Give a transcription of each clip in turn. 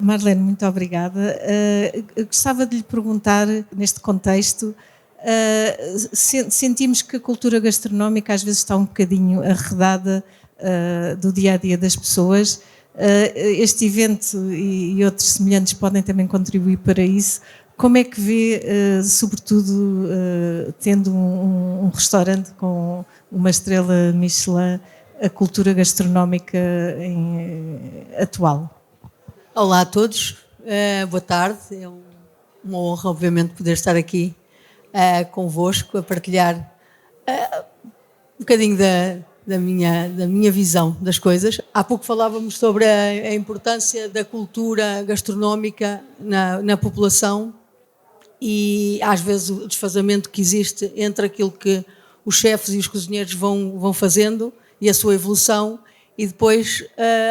Marlene, muito obrigada. Eu gostava de lhe perguntar, neste contexto, sentimos que a cultura gastronómica às vezes está um bocadinho arredada do dia-a-dia das pessoas. Este evento e outros semelhantes podem também contribuir para isso. Como é que vê, sobretudo, tendo um restaurante com uma estrela Michelin, a cultura gastronómica atual? Olá a todos, boa tarde. É uma honra, obviamente, poder estar aqui convosco a partilhar um bocadinho da minha visão das coisas. Há pouco falávamos sobre a importância da cultura gastronómica na população e às vezes o desfazamento que existe entre aquilo que os chefes e os cozinheiros vão fazendo e a sua evolução e depois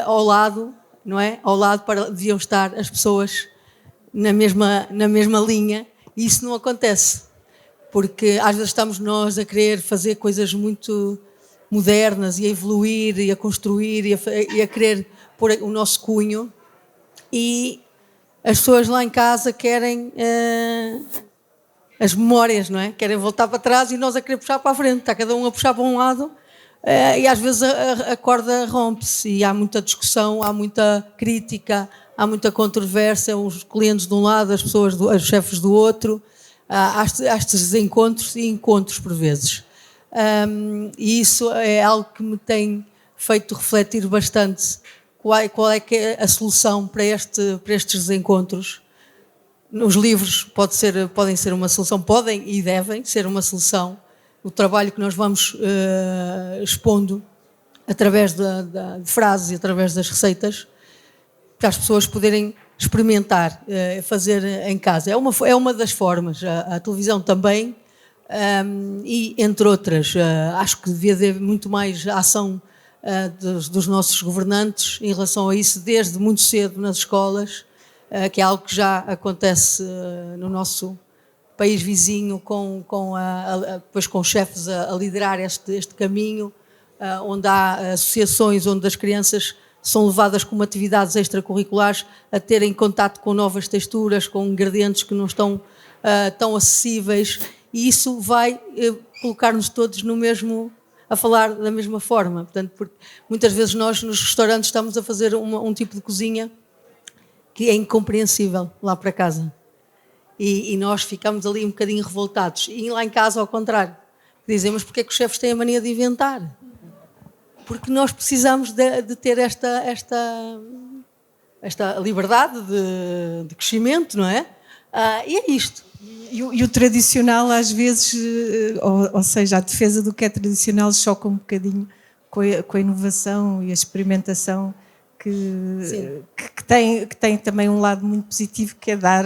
ao lado, não é? Ao lado deviam estar as pessoas na mesma linha e isso não acontece, porque às vezes estamos nós a querer fazer coisas muito modernas e a evoluir e a construir e a querer pôr o nosso cunho e as pessoas lá em casa querem as memórias, não é? Querem voltar para trás e nós a querer puxar para a frente, está cada um a puxar para um lado e às vezes a corda rompe-se e há muita discussão, há muita crítica, há muita controvérsia, os clientes de um lado, as pessoas, os chefes do outro, há estes desencontros e encontros por vezes. E isso é algo que me tem feito refletir bastante qual é que é a solução para estes desencontros. Os livros podem ser uma solução, podem e devem ser uma solução. O trabalho que nós vamos expondo através de frases e através das receitas para as pessoas poderem experimentar, fazer em casa. É uma das formas. A televisão também e entre outras. Acho que devia haver muito mais ação dos nossos governantes em relação a isso desde muito cedo nas escolas, que é algo que já acontece no nosso país vizinho depois com chefes a liderar este caminho, onde há associações onde as crianças são levadas como atividades extracurriculares a terem contato com novas texturas, com ingredientes que não estão tão acessíveis e isso vai colocar-nos todos a falar da mesma forma. Portanto, porque muitas vezes nós nos restaurantes estamos a fazer um tipo de cozinha que é incompreensível lá para casa. E nós ficamos ali um bocadinho revoltados. E lá em casa, ao contrário, dizemos porque é que os chefes têm a mania de inventar. Porque nós precisamos de ter esta liberdade de crescimento, não é? E é isto. E o tradicional, às vezes, ou seja, a defesa do que é tradicional choca um bocadinho com a inovação e a experimentação que tem também um lado muito positivo, que é dar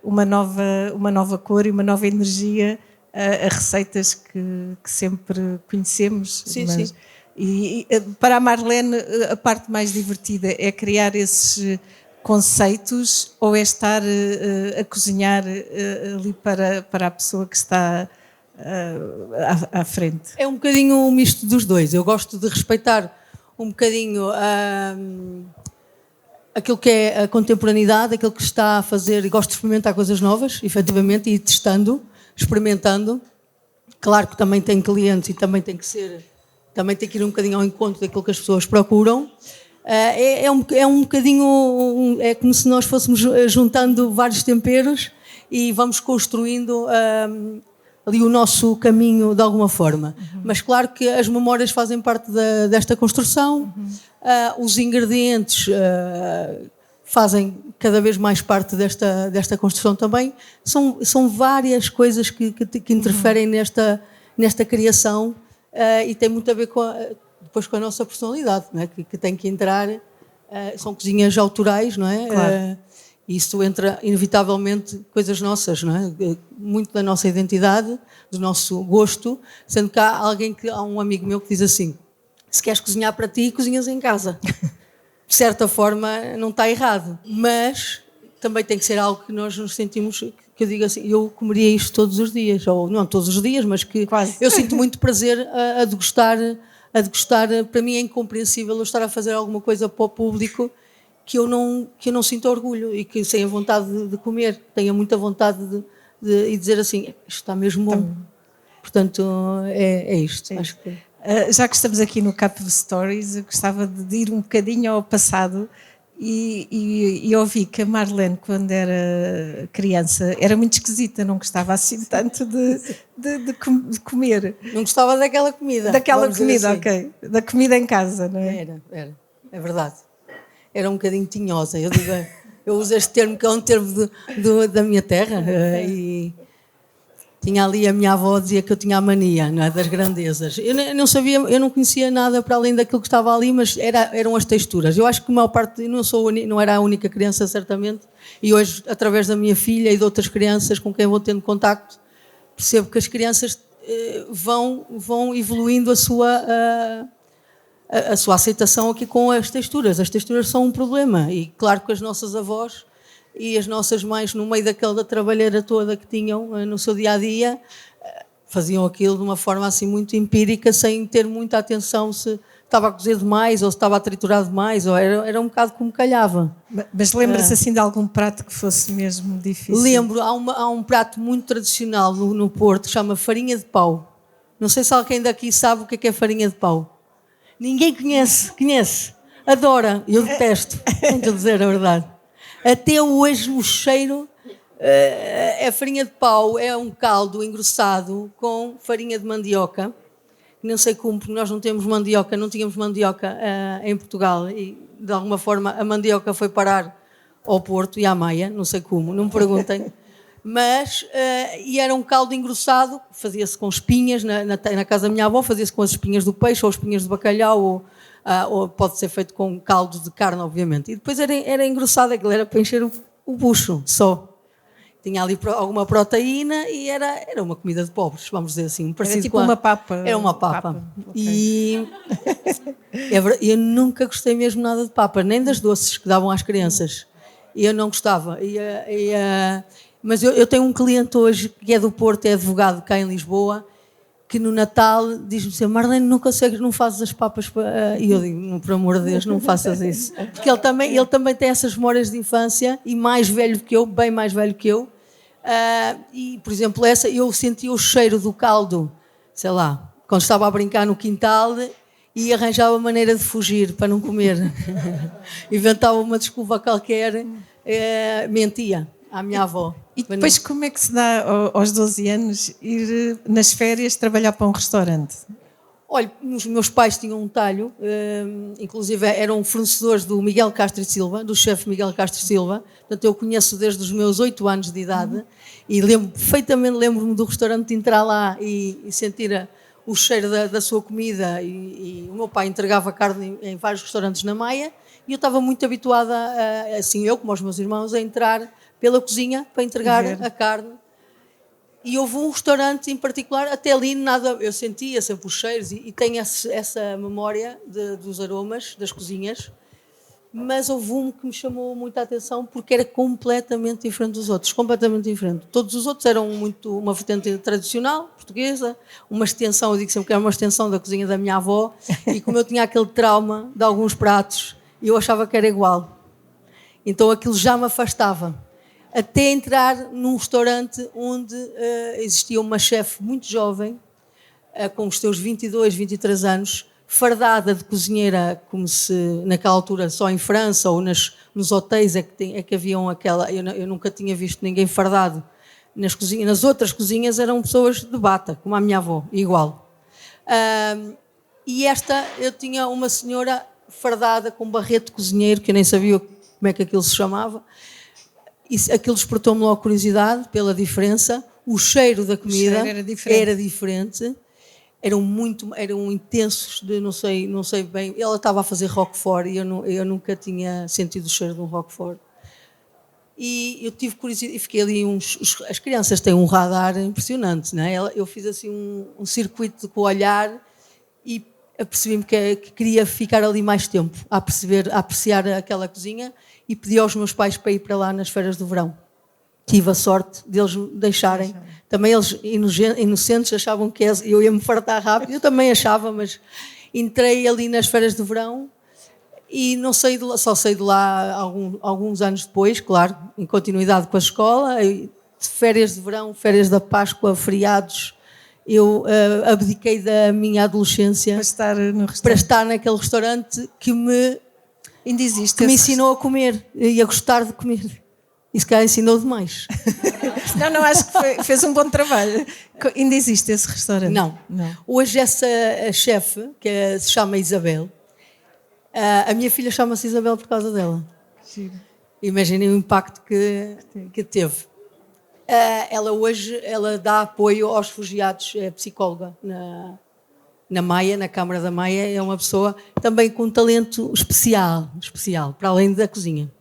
uma nova cor e uma nova energia a receitas que sempre conhecemos. Sim, mas, sim. E para a Marlene, a parte mais divertida é criar esses conceitos ou é estar a cozinhar ali para a pessoa que está à frente? É um bocadinho um misto dos dois. Eu gosto de respeitar um bocadinho aquilo que é a contemporaneidade, aquilo que está a fazer, e gosto de experimentar coisas novas, efetivamente, e ir testando, experimentando. Claro que também tem clientes e também tem que ir um bocadinho ao encontro daquilo que as pessoas procuram. É um bocadinho, é como se nós fôssemos juntando vários temperos e vamos construindo ali o nosso caminho de alguma forma. Uhum. Mas claro que as memórias fazem parte desta construção, os ingredientes fazem cada vez mais parte desta construção também. São várias coisas que interferem nesta criação e tem muito a ver depois com a nossa personalidade, não é? que tem que entrar, são cozinhas autorais, não é? Claro. Isso entra inevitavelmente coisas nossas, não é? Muito da nossa identidade, do nosso gosto, sendo que há um amigo meu que diz assim: se queres cozinhar para ti, cozinhas em casa. De certa forma não está errado, mas também tem que ser algo que nós nos sentimos, que eu digo assim, eu comeria isto todos os dias, ou não todos os dias, mas que quase. Eu sinto muito prazer a degustar. Para mim é incompreensível eu estar a fazer alguma coisa para o público que eu não sinto orgulho e que tenha vontade de comer, tenha muita vontade de dizer assim, isto está mesmo bom. Portanto, é isto. Sim. Acho que... Já que estamos aqui no Cup of Stories, eu gostava de ir um bocadinho ao passado e ouvi que a Marlene, quando era criança, era muito esquisita, não gostava assim tanto de comer. Não gostava daquela comida. Daquela comida, assim. Ok. Da comida em casa, não é? Era. É verdade. Era um bocadinho tinhosa. Eu uso este termo que é um termo da minha terra. E tinha ali a minha avó dizia que eu tinha a mania, não é, das grandezas. Eu não sabia, eu não conhecia nada para além daquilo que estava ali, mas eram as texturas. Eu acho que a maior parte, não era a única criança certamente, e hoje através da minha filha e de outras crianças com quem vou tendo contacto, percebo que as crianças vão evoluindo a sua aceitação aqui com as texturas. As texturas são um problema e claro que as nossas avós e as nossas mães, no meio da trabalheira toda que tinham no seu dia-a-dia, faziam aquilo de uma forma assim muito empírica, sem ter muita atenção se estava a cozer demais ou se estava a triturar demais, ou era um bocado como calhava. Mas lembra-se assim de algum prato que fosse mesmo difícil? Lembro, há um prato muito tradicional no Porto que se chama farinha de pau. Não sei se alguém daqui sabe o que é farinha de pau. Ninguém conhece, adora, eu detesto, tenho de dizer a verdade. Até hoje o cheiro, a farinha de pau é um caldo engrossado com farinha de mandioca, não sei como, porque nós não tínhamos mandioca em Portugal e de alguma forma a mandioca foi parar ao Porto e à Maia, não sei como, não me perguntem. Mas, e era um caldo engrossado, fazia-se com espinhas, na casa da minha avó fazia-se com as espinhas do peixe ou espinhas de bacalhau, ou pode ser feito com caldo de carne, obviamente. E depois era engrossado, aquilo era para encher o bucho, só. Tinha ali alguma proteína e era uma comida de pobres, vamos dizer assim. Era tipo uma papa. Era uma papa. Okay. E eu nunca gostei mesmo nada de papa, nem das doces que davam às crianças. E eu não gostava. Mas eu tenho um cliente hoje que é do Porto, é advogado cá em Lisboa, que no Natal diz-me assim, Marlene, não fazes as papas e eu digo, por amor de Deus, não faças isso. Porque ele também tem essas memórias de infância e mais velho que eu, bem mais velho que eu. E, por exemplo, eu sentia o cheiro do caldo, sei lá, quando estava a brincar no quintal e arranjava maneira de fugir para não comer. Inventava uma desculpa qualquer, mentia à minha avó. E depois como é que se dá aos 12 anos ir nas férias trabalhar para um restaurante? Olha, os meus pais tinham um talho, inclusive eram fornecedores do Miguel Castro e Silva, do chefe Miguel Castro e Silva, portanto eu conheço desde os meus 8 anos de idade e lembro-me do restaurante de entrar lá e sentir o cheiro da sua comida e o meu pai entregava carne em vários restaurantes na Maia e eu estava muito habituada, assim eu como os meus irmãos, a entrar pela cozinha para entregar a carne. E houve um restaurante em particular, até ali nada, eu sentia sempre os cheiros e tenho essa memória dos aromas das cozinhas, mas houve um que me chamou muita atenção porque era completamente diferente dos outros, completamente diferente. Todos os outros eram uma vertente tradicional, portuguesa, uma extensão, eu digo sempre que era uma extensão da cozinha da minha avó, e como eu tinha aquele trauma de alguns pratos, eu achava que era igual. Então aquilo já me afastava. Até entrar num restaurante onde existia uma chefe muito jovem, com os seus 22, 23 anos, fardada de cozinheira, como se naquela altura só em França ou nos hotéis é que haviam aquela... Eu nunca tinha visto ninguém fardado nas cozinhas. Nas outras cozinhas eram pessoas de bata, como a minha avó, igual. E eu tinha uma senhora fardada com barrete de cozinheiro, que eu nem sabia como é que aquilo se chamava. Aquilo despertou-me logo curiosidade pela diferença. O cheiro da comida era diferente. Eram intensos, não sei bem. Ela estava a fazer roquefort e eu nunca tinha sentido o cheiro de um roquefort. E eu tive curiosidade e fiquei ali. As crianças têm um radar impressionante, não é? Eu fiz assim um circuito com o olhar e apercebi-me que queria ficar ali mais tempo a apreciar aquela cozinha. E pedi aos meus pais para ir para lá nas férias do verão. Tive a sorte deles me deixarem. Também eles, inocentes, achavam que eu ia me fartar rápido. Eu também achava, mas entrei ali nas férias do verão E não saí de lá, só saí de lá alguns anos depois, claro, em continuidade com a escola, férias de verão, férias da Páscoa, feriados. Eu abdiquei da minha adolescência para estar naquele restaurante que me ensinou a comer e a gostar de comer. E se calhar ensinou demais. Não, acho que fez um bom trabalho. Ainda existe esse restaurante? Não. Hoje essa chefe, que se chama Isabel, a minha filha chama-se Isabel por causa dela. Sim. Imaginem o impacto que teve. Ela hoje dá apoio aos refugiados, é psicóloga na Maia, na Câmara da Maia. É uma pessoa também com um talento especial, para além da cozinha.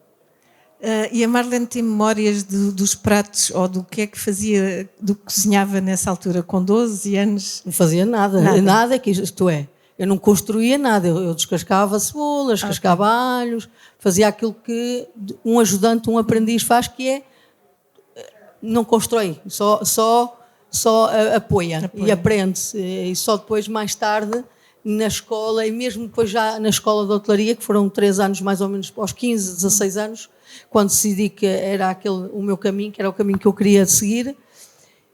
E a Marlene tem memórias dos pratos ou do que é que fazia, do que cozinhava nessa altura, com 12 anos? Não fazia nada que isto é. Eu não construía nada, eu descascava cebolas, descascava alhos, fazia aquilo que um ajudante, um aprendiz faz, que é não constrói, só apoia e aprende-se. E só depois, mais tarde, na escola, e mesmo depois já na escola de hotelaria, que foram 3 anos mais ou menos, aos 15, 16 anos, quando decidi que era o meu caminho, que era o caminho que eu queria seguir.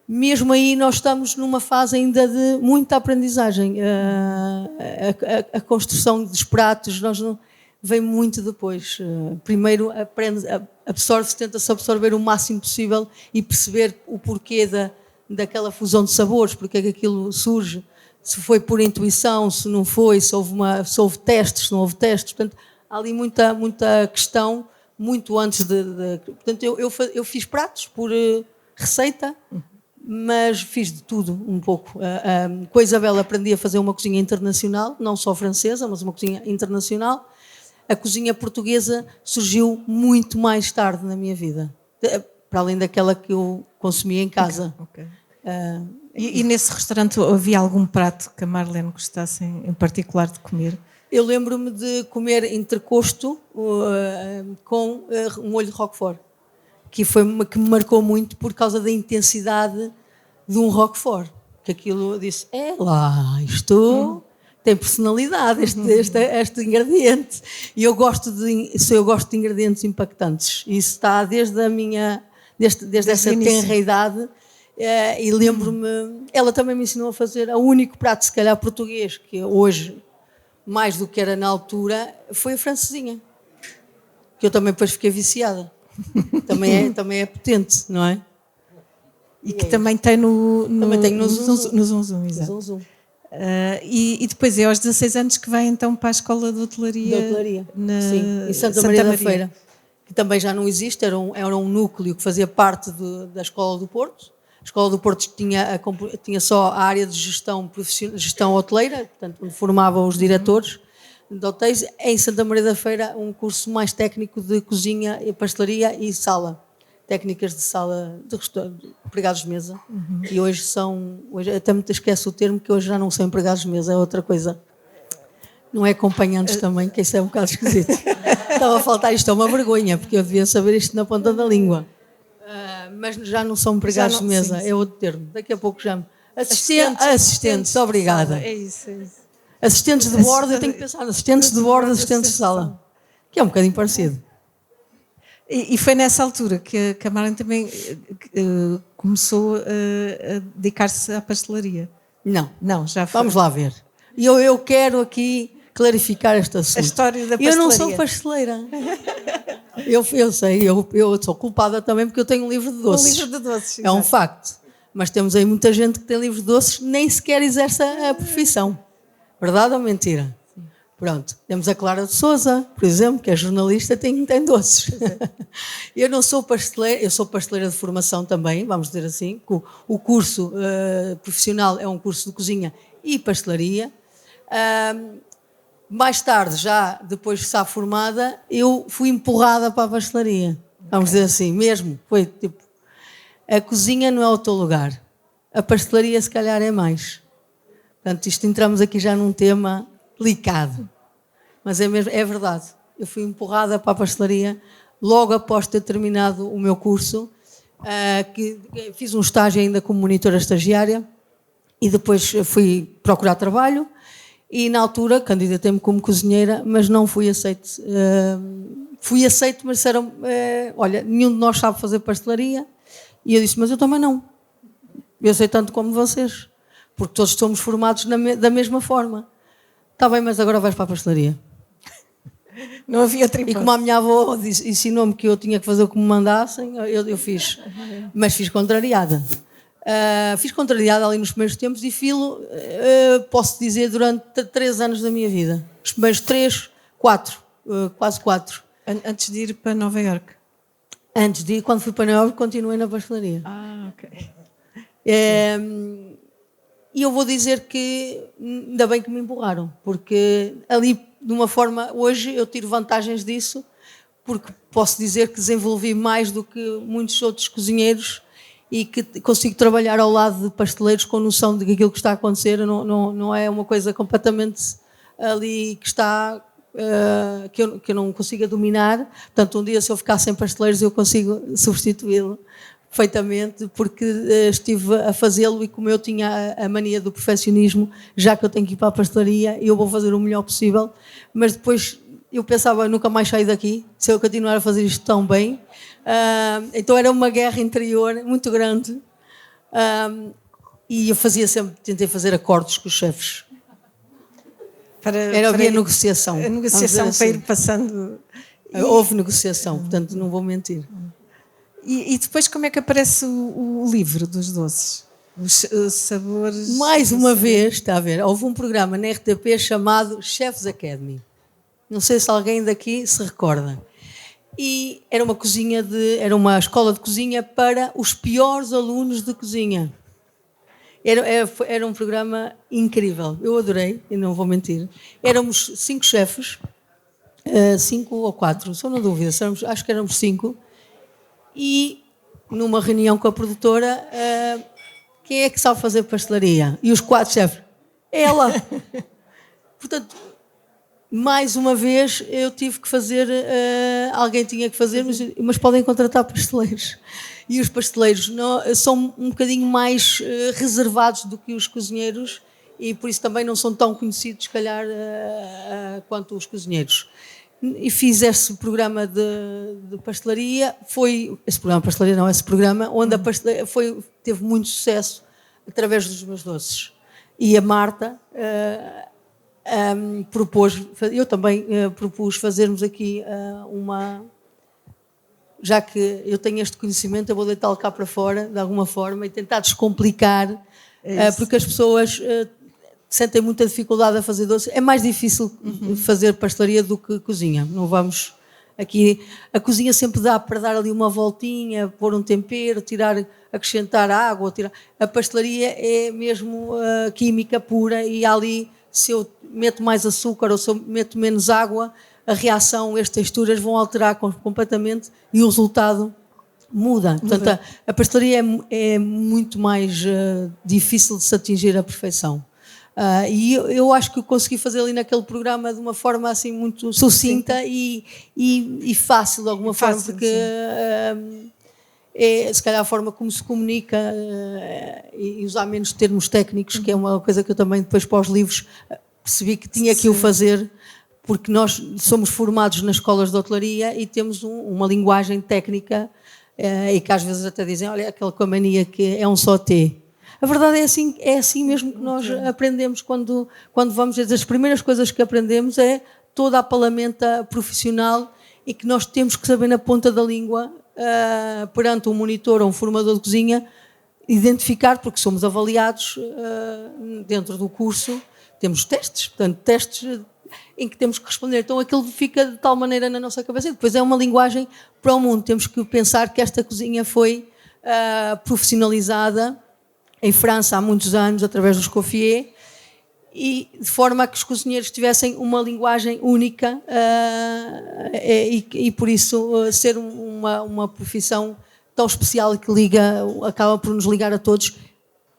Mesmo aí nós estamos numa fase ainda de muita aprendizagem. A construção dos pratos vem muito depois. Primeiro tenta-se absorver o máximo possível e perceber o porquê daquela fusão de sabores, porque é que aquilo surge, se foi por intuição, se não foi, se houve testes, se não houve testes. Portanto, há ali muita questão, muito antes portanto, eu fiz pratos por receita, mas fiz de tudo um pouco. Com a Isabel aprendi a fazer uma cozinha internacional, não só francesa, mas uma cozinha internacional. A cozinha portuguesa surgiu muito mais tarde na minha vida, para além daquela que eu consumia em casa. Okay. E nesse restaurante havia algum prato que a Marlene gostasse em particular de comer? Eu lembro-me de comer entrecosto com um molho de roquefort, que me marcou muito por causa da intensidade de um roquefort. Que aquilo eu disse, isto tem personalidade, este ingrediente. E eu gosto de ingredientes impactantes. Isso está desde essa tenra idade. E lembro-me, ela também me ensinou a fazer o único prato, se calhar português, que hoje, mais do que era na altura, foi a francesinha. Que eu também depois fiquei viciada. Também é potente, não é? E que também tem no Zum. Exato. E depois é aos 16 anos que vai então para a escola de hotelaria. Sim, em Santa Maria da Feira, que também já não existe, era um núcleo que fazia parte da Escola do Porto. A Escola do Porto tinha só a área de gestão profissional, gestão hoteleira, portanto, onde formavam os diretores de hotéis. Em Santa Maria da Feira, um curso mais técnico de cozinha, pastelaria e sala. Técnicas de sala, de empregados de mesa. E hoje até me esqueço o termo, que hoje já não são empregados de mesa, é outra coisa. Não é acompanhantes também, que isso é um bocado esquisito. Estava a faltar isto, é uma vergonha, porque eu devia saber isto na ponta da língua. Mas já não são empregados de mesa, sim. É outro termo. Daqui a pouco chamo. Assistentes, obrigada. É isso. Assistentes de bordo, eu tenho que pensar, assistentes de bordo, assistentes de sala. Que é um bocadinho parecido. E foi nessa altura que a Marlene também começou a dedicar-se à pastelaria? Não, já foi. Vamos lá ver. E eu quero aqui clarificar este assunto. A história da pastelaria. Eu não sou pasteleira. Eu sei, eu sou culpada também porque eu tenho um livro de doces. Um livro de doces, é um facto. Mas temos aí muita gente que tem livro de doces nem sequer exerce a profissão. Verdade ou mentira? Sim. Pronto. Temos a Clara de Sousa, por exemplo, que é jornalista, tem doces. Eu não sou pasteleira, eu sou pasteleira de formação também, vamos dizer assim. O curso profissional é um curso de cozinha e pastelaria. Mais tarde, já depois de estar formada, eu fui empurrada para a pastelaria. Vamos dizer assim, mesmo. Foi tipo, a cozinha não é o teu lugar. A pastelaria, se calhar, é mais. Portanto, entramos aqui já num tema delicado. Mas é verdade. Eu fui empurrada para a pastelaria logo após ter terminado o meu curso. Fiz um estágio ainda como monitora estagiária e depois fui procurar trabalho. E na altura candidatei-me como cozinheira, mas não fui aceite. Fui aceite, mas disseram, olha, nenhum de nós sabe fazer pastelaria. E eu disse, mas eu também não. Eu sei tanto como vocês, porque todos somos formados da mesma forma. Está bem, mas agora vais para a pastelaria. Não havia outra hipótese. E como a minha avó ensinou-me que eu tinha que fazer o que me mandassem, eu fiz. Mas fiz contrariada. Fiz contrariada ali nos primeiros tempos e filo, posso dizer, durante 3 anos da minha vida. Os primeiros 3, 4, quase 4. Antes de ir para Nova Iorque? Antes de ir, quando fui para Nova Iorque, continuei na pastelaria. Ok. E eu vou dizer que ainda bem que me empurraram, porque ali, de uma forma, hoje eu tiro vantagens disso, porque posso dizer que desenvolvi mais do que muitos outros cozinheiros e que consigo trabalhar ao lado de pasteleiros com noção de que aquilo que está a acontecer não é uma coisa completamente ali que está... que eu não consiga dominar. Portanto, um dia, se eu ficar sem pasteleiros, eu consigo substituí-lo perfeitamente, porque estive a fazê-lo e como eu tinha a mania do perfeccionismo, já que eu tenho que ir para a pastelaria, eu vou fazer o melhor possível, mas depois eu pensava, nunca mais saio daqui, se eu continuar a fazer isto tão bem. Então era uma guerra interior muito grande, e eu tentei fazer acordos com os chefes. Havia negociação. A negociação assim. para ir passando. Houve negociação, portanto não vou mentir. E depois como é que aparece o livro dos doces? Os sabores... Mais uma vez, está a ver, houve um programa na RTP chamado Chef's Academy. Não sei se alguém daqui se recorda. E era uma escola de cozinha para os piores alunos de cozinha. Era um programa incrível, eu adorei, e não vou mentir. Éramos 5 chefes, 5 ou 4, sou na dúvida, acho que éramos 5, e numa reunião com a produtora, quem é que sabe fazer pastelaria? E os 4 chefes, ela! Portanto, mais uma vez eu tive que fazer, alguém tinha que fazer, mas podem contratar pasteleiros. E os pasteleiros são um bocadinho mais reservados do que os cozinheiros e por isso também não são tão conhecidos, se calhar, quanto os cozinheiros. E fiz esse programa de pastelaria, esse programa onde a pastelaria teve muito sucesso através dos meus doces. E a Marta eu também propus fazermos aqui já que eu tenho este conhecimento, eu vou deitá-lo cá para fora, de alguma forma, e tentar descomplicar, porque as pessoas sentem muita dificuldade a fazer doces. É mais difícil fazer pastelaria do que cozinha. Não vamos aqui... A cozinha sempre dá para dar ali uma voltinha, pôr um tempero, acrescentar água. A pastelaria é mesmo química pura e ali, se eu meto mais açúcar ou se eu meto menos água, a reação, as texturas vão alterar completamente e o resultado muda. Portanto, a pastelaria é muito mais difícil de se atingir a perfeição. E eu acho que eu consegui fazer ali naquele programa de uma forma assim muito sucinta e fácil de alguma forma, porque é se calhar a forma como se comunica e usar menos termos técnicos, que é uma coisa que eu também depois para os livros percebi que tinha que o fazer, porque nós somos formados nas escolas de hotelaria e temos uma linguagem técnica e que às vezes até dizem, olha, aquela com a mania que é um só T. A verdade é assim mesmo que nós aprendemos quando vamos. As primeiras coisas que aprendemos é toda a palamenta profissional e que nós temos que saber na ponta da língua, perante um monitor ou um formador de cozinha, identificar, porque somos avaliados dentro do curso, temos testes, portanto, testes em que temos que responder. Então aquilo fica de tal maneira na nossa cabeça. E depois é uma linguagem para o mundo. Temos que pensar que esta cozinha foi profissionalizada em França há muitos anos, através do Escoffier, e de forma a que os cozinheiros tivessem uma linguagem única e por isso ser uma profissão tão especial que acaba por nos ligar a todos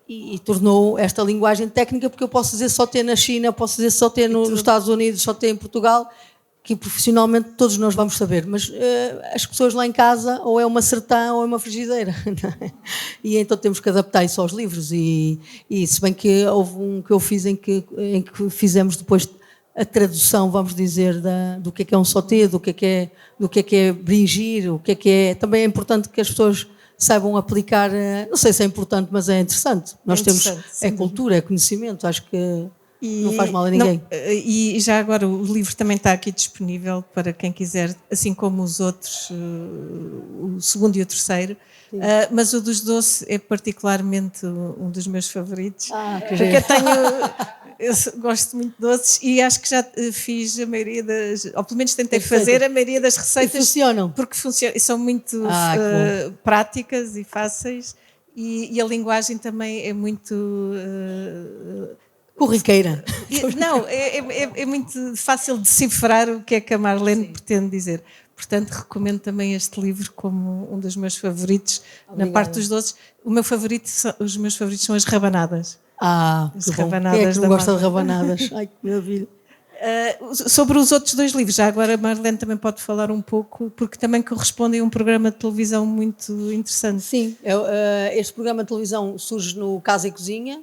e tornou esta linguagem técnica, porque eu posso dizer só ter na China, posso dizer só ter nos Estados Unidos, só ter em Portugal, que profissionalmente todos nós vamos saber, mas as pessoas lá em casa ou é uma sertã ou é uma frigideira, não é? E então temos que adaptar isso aos livros e se bem que houve um que eu fiz em que fizemos depois a tradução, vamos dizer, do que é um sauté, do que é bringir, o que é... Também é importante que as pessoas saibam aplicar, não sei se é importante, mas é interessante. Nós temos, é cultura, é conhecimento, acho que não faz mal a ninguém. E já agora o livro também está aqui disponível para quem quiser, assim como os outros, o segundo e o terceiro. Mas o dos doces é particularmente um dos meus favoritos. Porque eu gosto muito de doces e acho que já fiz a maioria ou pelo menos tentei fazer a maioria das receitas. E funcionam. Porque são muito práticas e fáceis e a linguagem também é muito... corriqueira. Não, é muito fácil decifrar o que é que a Marlene pretende dizer. Portanto, recomendo também este livro como um dos meus favoritos. Obrigada. Na parte dos doces. Os meus favoritos são as rabanadas. As rabanadas. Quem é que não gosta de rabanadas? Ai, que maravilha. Sobre os outros dois livros, já agora a Marlene também pode falar um pouco, porque também correspondem a um programa de televisão muito interessante. Sim, este programa de televisão surge no Casa e Cozinha,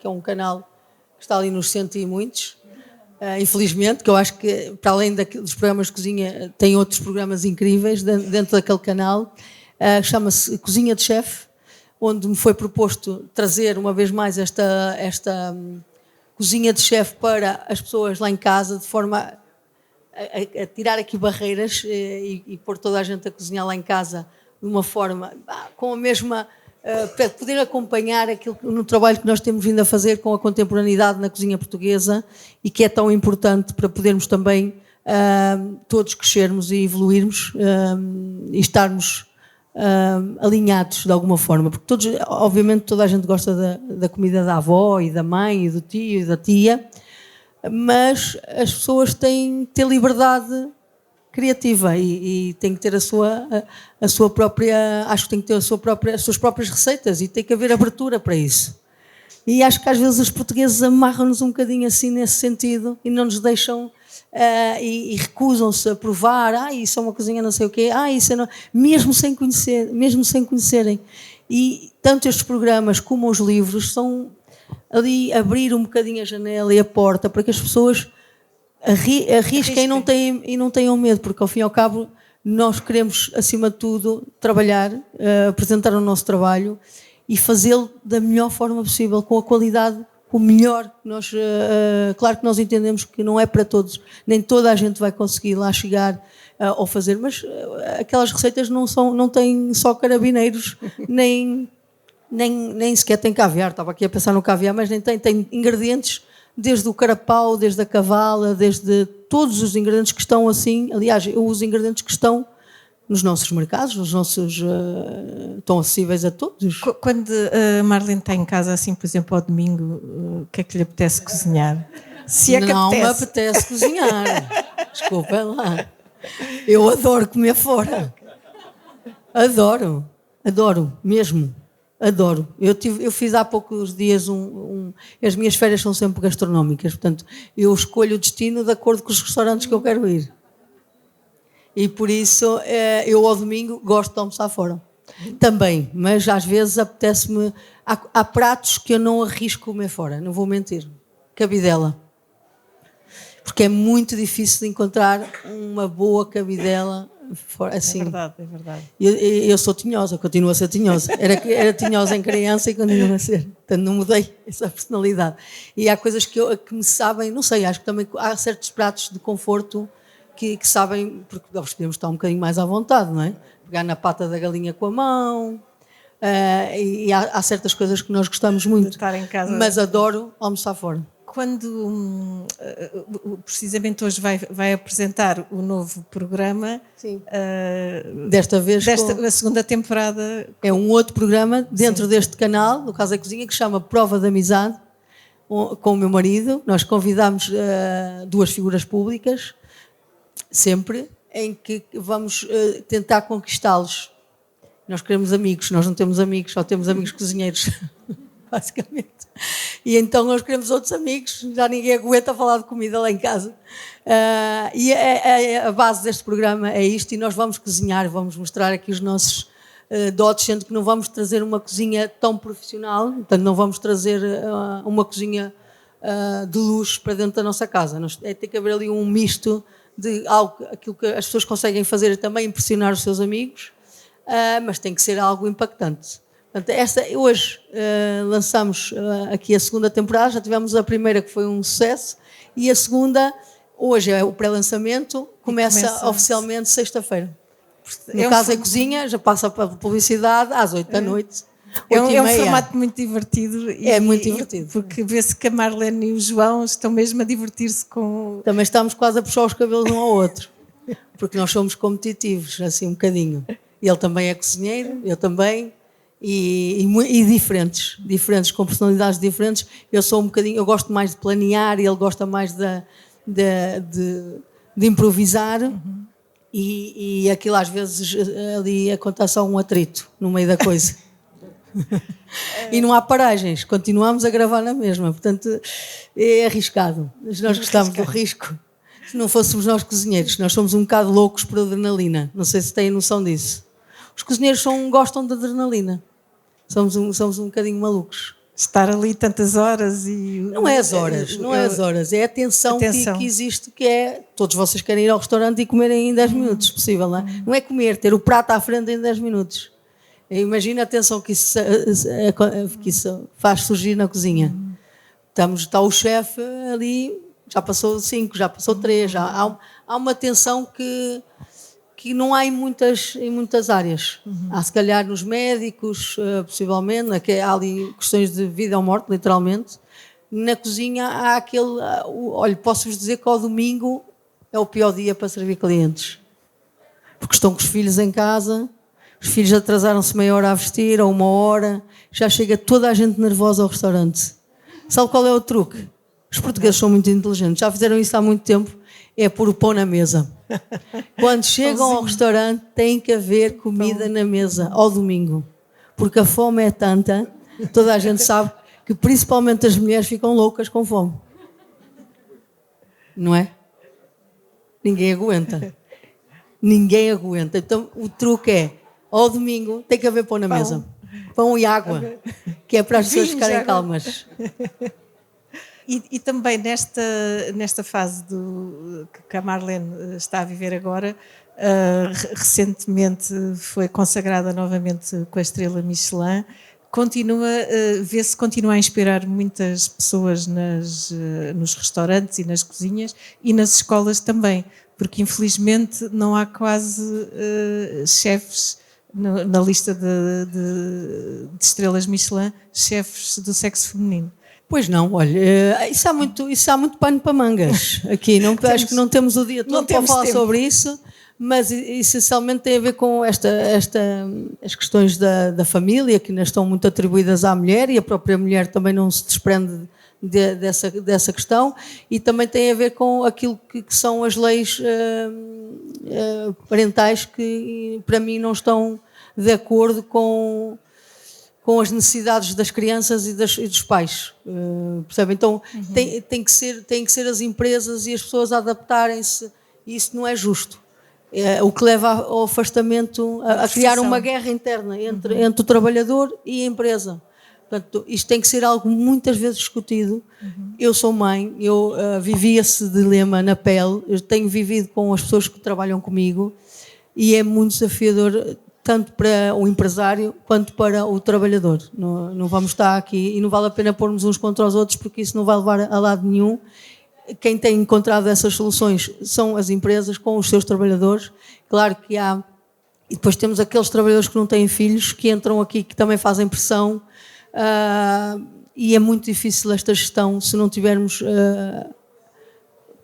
que é um canal que está ali nos 100 e muitos, infelizmente, que eu acho que para além dos programas de cozinha tem outros programas incríveis dentro daquele canal, chama-se Cozinha de Chefe, onde me foi proposto trazer uma vez mais esta cozinha de chefe para as pessoas lá em casa, de forma a tirar aqui barreiras e pôr toda a gente a cozinhar lá em casa de uma forma com a mesma... para poder acompanhar aquilo no trabalho que nós temos vindo a fazer com a contemporaneidade na cozinha portuguesa e que é tão importante para podermos também todos crescermos e evoluirmos e estarmos alinhados de alguma forma, porque obviamente toda a gente gosta da comida da avó e da mãe e do tio e da tia, mas as pessoas têm que ter liberdade criativa e têm que ter a sua própria, acho que tem que ter as suas próprias receitas e tem que haver abertura para isso. E acho que às vezes os portugueses amarram-nos um bocadinho assim nesse sentido e não nos deixam e recusam-se a provar, isso é uma cozinha não sei o quê, isso é não... mesmo sem conhecerem. E tanto estes programas como os livros são ali abrir um bocadinho a janela e a porta para que as pessoas arrisquem e não tenham medo, porque ao fim e ao cabo nós queremos acima de tudo trabalhar, apresentar o nosso trabalho e fazê-lo da melhor forma possível, com a qualidade, com o melhor. Claro que nós entendemos que não é para todos, nem toda a gente vai conseguir lá chegar ou fazer, mas aquelas receitas não têm só carabineiros, nem sequer tem caviar. Estava aqui a pensar no caviar, mas nem tem ingredientes, desde o carapau, desde a cavala, desde todos os ingredientes que estão assim. Aliás, eu uso ingredientes que estão nos nossos mercados, estão acessíveis a todos. Quando a Marlene está em casa, assim, por exemplo, ao domingo, o que é que lhe apetece cozinhar? Se é que não me apetece cozinhar. Desculpa lá. Eu adoro comer fora. Adoro mesmo. Adoro. Eu fiz há poucos dias as minhas férias são sempre gastronómicas, portanto, eu escolho o destino de acordo com os restaurantes que eu quero ir. E por isso eu ao domingo gosto de almoçar fora. Também, mas às vezes apetece-me... Há pratos que eu não arrisco comer fora, não vou mentir. Cabidela. Porque é muito difícil de encontrar uma boa cabidela fora, assim. É verdade. Eu sou tinhosa, continuo a ser tinhosa. Era tinhosa em criança e continuo a ser. Portanto, não mudei essa personalidade. E há coisas que me sabem, não sei, acho que também há certos pratos de conforto que sabem, porque nós podemos estar um bocadinho mais à vontade, não é? Pegar na pata da galinha com a mão, e há certas coisas que nós gostamos muito, de estar em casa. Mas adoro almoçar fora. Quando precisamente hoje vai apresentar o novo programa, sim. Desta vez a segunda temporada. É um outro programa dentro deste canal, do Casa e Cozinha, que se chama Prova de Amizade, com o meu marido. Nós convidamos duas figuras públicas, sempre, em que vamos tentar conquistá-los. Nós queremos amigos, nós não temos amigos, só temos amigos cozinheiros, basicamente. E então nós queremos outros amigos, já ninguém aguenta falar de comida lá em casa. E a base deste programa é isto, e nós vamos cozinhar, vamos mostrar aqui os nossos dotes, sendo que não vamos trazer uma cozinha tão profissional, portanto não vamos trazer uma cozinha de luxo para dentro da nossa casa. Tem que haver ali um misto de aquilo que as pessoas conseguem fazer, também impressionar os seus amigos, mas tem que ser algo impactante. Portanto, hoje lançamos aqui a segunda temporada, já tivemos a primeira que foi um sucesso, e a segunda, hoje é o pré-lançamento, começa oficialmente sexta-feira. No caso da cozinha, já passa para a publicidade às 8 da noite. É um formato muito divertido. Muito divertido. Porque vê-se que a Marlene e o João estão mesmo a divertir-se com... Também estamos quase a puxar os cabelos um ao outro, porque nós somos competitivos, assim um bocadinho. Ele também é cozinheiro, eu também, e diferentes, com personalidades diferentes. Eu sou um bocadinho, eu gosto mais de planear e ele gosta mais de improvisar. E aquilo às vezes ali acontece só um atrito no meio da coisa. E não há paragens, continuamos a gravar na mesma, portanto é arriscado. Nós gostamos do risco. Se não fôssemos nós cozinheiros, nós somos um bocado loucos por adrenalina, não sei se têm noção disso. Os cozinheiros gostam de adrenalina, somos um bocadinho malucos. Estar ali tantas horas e... Não é as horas, é a tensão. Que existe, que é... Todos vocês querem ir ao restaurante e comerem em 10 minutos, se possível, não é? Não é comer, ter o prato à frente em 10 minutos. Imagina a tensão que isso faz surgir na cozinha. Está o chefe ali, já passou 5, já passou 3, há uma tensão que não há em muitas áreas. Há se calhar nos médicos, possivelmente, há ali questões de vida ou morte, literalmente. Na cozinha há aquele... Olha, posso-vos dizer que ao domingo é o pior dia para servir clientes. Porque estão com os filhos em casa, os filhos atrasaram-se meia hora a vestir, ou 1 hora, já chega toda a gente nervosa ao restaurante. Sabe qual é o truque? Os portugueses são muito inteligentes, já fizeram isso há muito tempo, é pôr o pão na mesa. Quando chegam ao restaurante, tem que haver comida na mesa, ao domingo. Porque a fome é tanta, toda a gente sabe que principalmente as mulheres ficam loucas com fome. Não é? Ninguém aguenta. Ninguém aguenta. Então o truque é, ao domingo tem que haver pão na mesa. Pão e água, que é para as pessoas ficarem calmas. E também nesta fase que a Marlene está a viver agora, recentemente foi consagrada novamente com a estrela Michelin, vê-se continua a inspirar muitas pessoas nos restaurantes e nas cozinhas e nas escolas também, porque infelizmente não há quase chefes na lista de estrelas Michelin, chefes do sexo feminino. Pois não, olha, isso há muito pano para mangas aqui, acho que não temos o dia todo para falar sobre isso, mas essencialmente tem a ver com as questões da família, que ainda estão muito atribuídas à mulher, e a própria mulher também não se desprende dessa questão, e também tem a ver com aquilo que são as leis parentais, que para mim não estão de acordo com as necessidades das crianças e dos pais, percebem? Então tem que ser as empresas e as pessoas a adaptarem-se, e isso não é justo. O que leva ao afastamento, a criar uma guerra interna entre o trabalhador e a empresa. Portanto, isto tem que ser algo muitas vezes discutido. Eu sou mãe, eu vivi esse dilema na pele, eu tenho vivido com as pessoas que trabalham comigo, e é muito desafiador, tanto para o empresário quanto para o trabalhador. Não vamos estar aqui, e não vale a pena pormos uns contra os outros, porque isso não vai levar a lado nenhum. Quem tem encontrado essas soluções são as empresas com os seus trabalhadores. Claro que há... E depois temos aqueles trabalhadores que não têm filhos, que entram aqui, que também fazem pressão, e é muito difícil esta gestão se não tivermos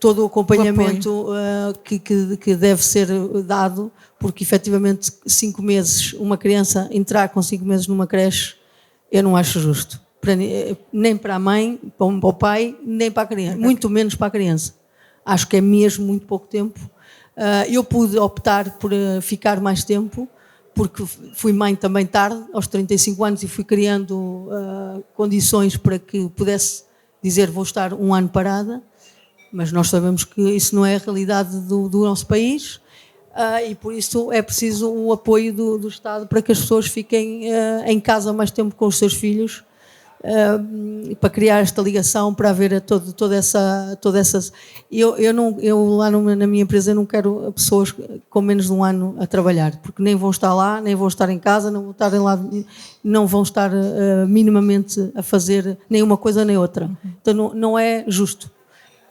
todo o acompanhamento que deve ser dado, porque efetivamente 5 meses, uma criança entrar com 5 meses numa creche, eu não acho justo. Nem para a mãe, para o pai, nem para a criança, muito menos para a criança. Acho que é mesmo muito pouco tempo. Eu pude optar por ficar mais tempo, porque fui mãe também tarde, aos 35 anos, e fui criando condições para que pudesse dizer vou estar um ano parada, mas nós sabemos que isso não é a realidade do nosso país, e por isso é preciso o apoio do Estado para que as pessoas fiquem em casa mais tempo com os seus filhos, para criar esta ligação, para haver toda essa. Eu lá na minha empresa não quero pessoas com menos de um ano a trabalhar, porque nem vão estar lá, nem vão estar em casa, não vão estar lá, não vão estar minimamente a fazer nem uma coisa nem outra. Então não é justo.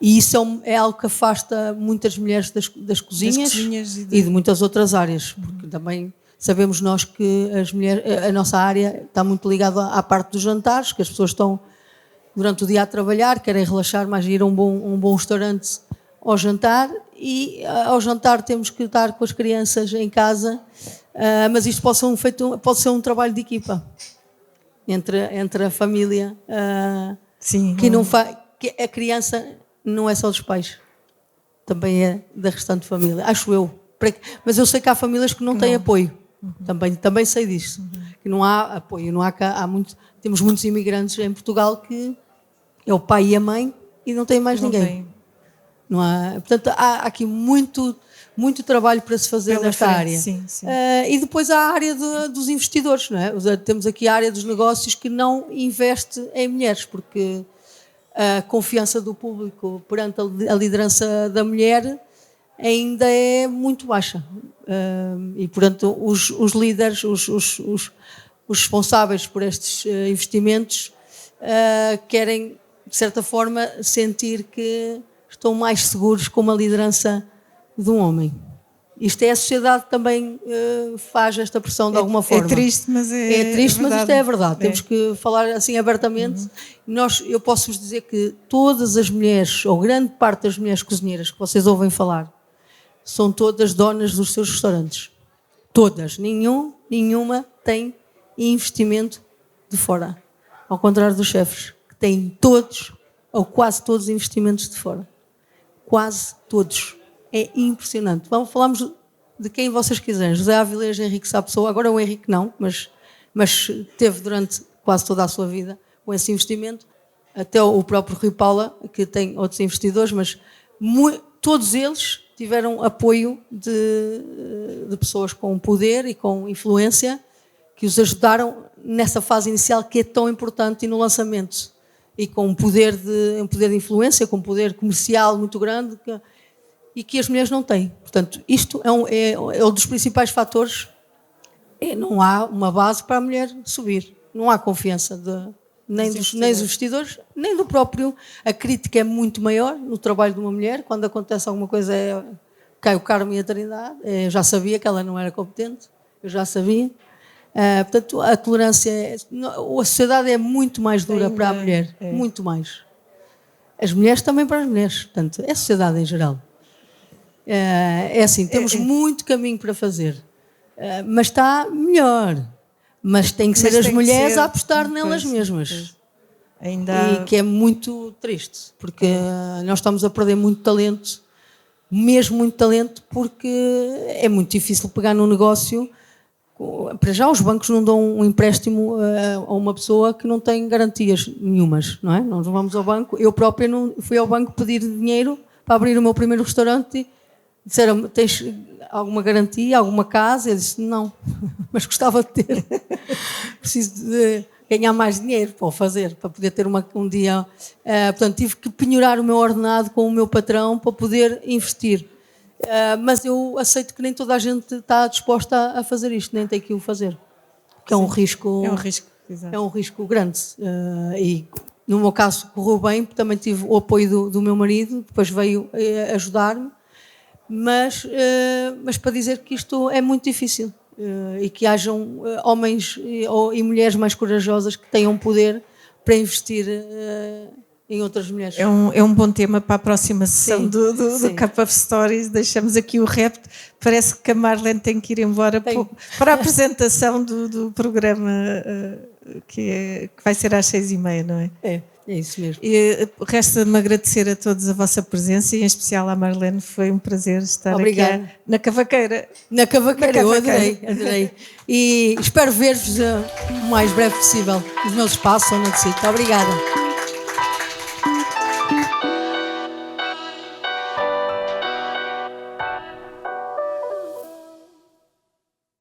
E isso é algo que afasta muitas mulheres das cozinhas e de muitas outras áreas, porque também sabemos nós que a nossa área está muito ligada à parte dos jantares, que as pessoas estão durante o dia a trabalhar, querem relaxar, mas ir a um bom restaurante ao jantar, e ao jantar temos que estar com as crianças em casa, mas isto pode ser um trabalho de equipa entre a família, Sim, que a criança não é só dos pais, também é da restante família, acho eu. Mas eu sei que há famílias que não têm apoio. Também sei disso. Que não há apoio. Temos muitos imigrantes em Portugal que é o pai e a mãe e não tem mais ninguém. Não há, portanto, há aqui muito trabalho para se fazer nesta área. Sim. E depois há a área dos investidores. Não é? Temos aqui a área dos negócios que não investe em mulheres, porque a confiança do público perante a liderança da mulher ainda é muito baixa. E, portanto, os líderes, os responsáveis por estes investimentos querem, de certa forma, sentir que estão mais seguros com uma liderança de um homem. Isto é a sociedade que também faz esta pressão de alguma forma. É triste, mas é triste, mas isto é verdade. Temos que falar assim abertamente. Eu posso-vos dizer que todas as mulheres, ou grande parte das mulheres cozinheiras que vocês ouvem falar, são todas donas dos seus restaurantes. Todas. Nenhuma tem investimento de fora. Ao contrário dos chefes, que têm todos, ou quase todos, investimentos de fora. Quase todos. É impressionante. Falamos de quem vocês quiserem. José Avilés, Henrique Sapessoa. Agora o Henrique não, mas teve durante quase toda a sua vida com esse investimento. Até o próprio Rui Paula, que tem outros investidores, mas todos eles tiveram apoio de pessoas com poder e com influência que os ajudaram nessa fase inicial que é tão importante e no lançamento. E com um poder de influência, com um poder comercial muito grande e que as mulheres não têm. Portanto, isto é um dos principais fatores. Não há uma base para a mulher subir. Não há confiança nem dos investidores, nem do próprio. A crítica é muito maior no trabalho de uma mulher. Quando acontece alguma coisa, cai o Carmo e a Trindade. Eu já sabia que ela não era competente. Eu já sabia. Portanto, a tolerância... a sociedade é muito mais dura para a mulher. Muito mais. As mulheres também para as mulheres. Portanto, é a sociedade em geral. É assim, temos muito caminho para fazer. Mas está melhor. Mas tem que ser as mulheres a apostar nelas mesmas. E que é muito triste, porque nós estamos a perder muito talento, mesmo muito talento, porque é muito difícil pegar num negócio. Para já os bancos não dão um empréstimo a uma pessoa que não tem garantias nenhumas, não é? Nós vamos ao banco. Eu própria não fui ao banco pedir dinheiro para abrir o meu primeiro restaurante e disseram: tens alguma garantia, alguma casa? Eu disse: não, mas gostava de ter. Preciso de ganhar mais dinheiro para o fazer, para poder ter um dia. Portanto, tive que penhorar o meu ordenado com o meu patrão para poder investir. Mas eu aceito que nem toda a gente está disposta a fazer isto, nem tem que o fazer. Que é um risco. Exato. É um risco grande. E no meu caso correu bem, porque também tive o apoio do meu marido, depois veio ajudar-me. Mas para dizer que isto é muito difícil e que hajam homens e mulheres mais corajosas que tenham poder para investir em outras mulheres. É um bom tema para a próxima sessão do Cup of Stories. Deixamos aqui o repto. Parece que a Marlene tem que ir embora para a apresentação do programa que vai ser às 6h30, não é? É isso mesmo. E resta-me agradecer a todos a vossa presença e em especial à Marlene, foi um prazer estar Obrigada. aqui na Cavaqueira. Na Cavaqueira, eu adorei. E espero ver-vos o mais breve possível nos meus espaços ou no sítio. Obrigada.